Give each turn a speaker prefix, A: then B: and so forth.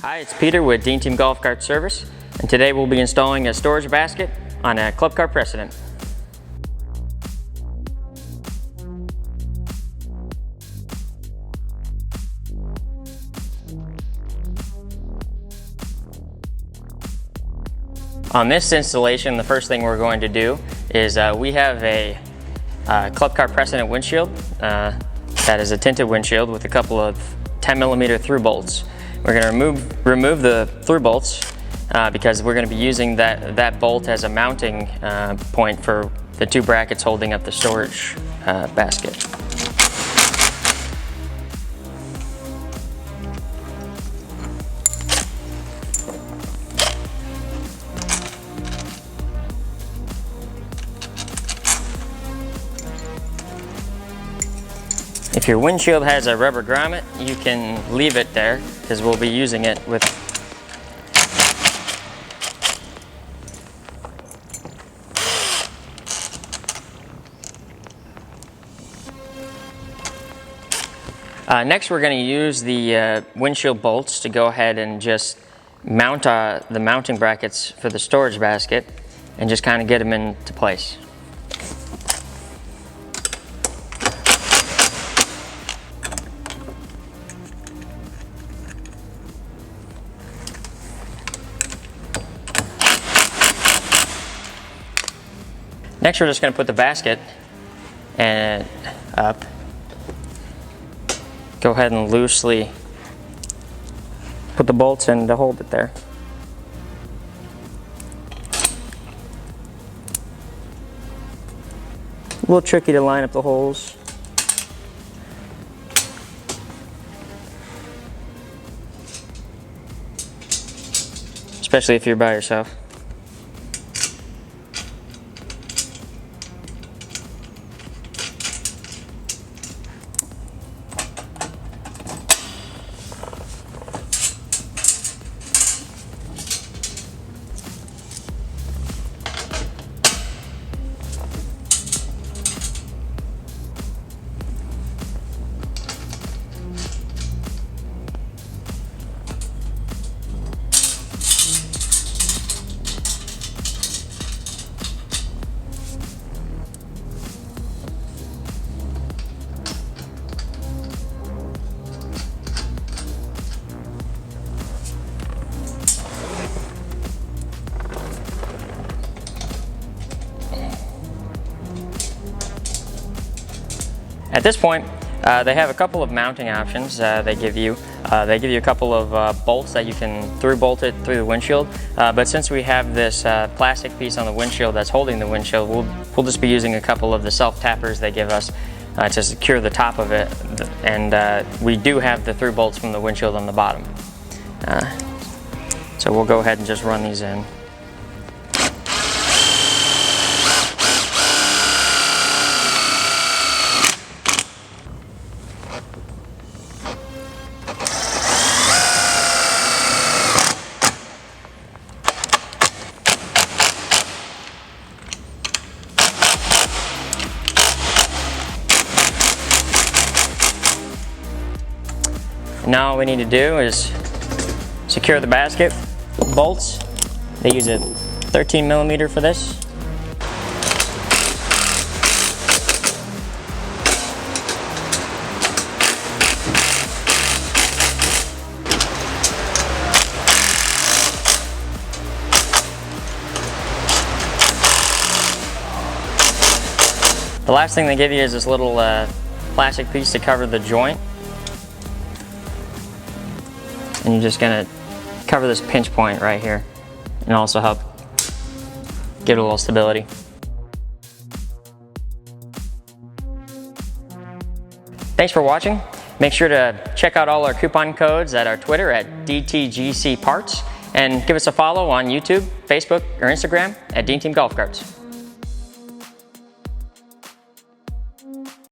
A: Hi, it's Peter with Dean Team Golf Cart Service, and today we'll be installing a storage basket on a Club Car Precedent. On this installation, the first thing we're going to do is we have a Club Car Precedent windshield that is a tinted windshield with a couple of 10mm through bolts. We're going to remove the through bolts because we're going to be using that bolt as a mounting point for the two brackets holding up the storage basket. If your windshield has a rubber grommet, you can leave it there because we'll be using it with next we're going to use the windshield bolts to go ahead and just mount the mounting brackets for the storage basket and just kind of get them into place. Next, we're just going to put the basket up. Go ahead and loosely put the bolts in to hold it there. A little tricky to line up the holes. Especially if you're by yourself. At this point, they have a couple of mounting options they give you. They give you a couple of bolts that you can through bolt it through the windshield, but since we have this plastic piece on the windshield that's holding the windshield, we'll just be using a couple of the self-tappers they give us to secure the top of it, and we do have the through bolts from the windshield on the bottom. So we'll go ahead and just run these in. Now all we need to do is secure the basket with bolts. They use a 13mm for this. The last thing they give you is this little plastic piece to cover the joint. And you're just going to cover this pinch point right here and also help give it a little stability. Thanks for watching. Make sure to check out all our coupon codes at our Twitter at DTGC Parts, and give us a follow on YouTube, Facebook, or Instagram at Dean Team Golf Carts.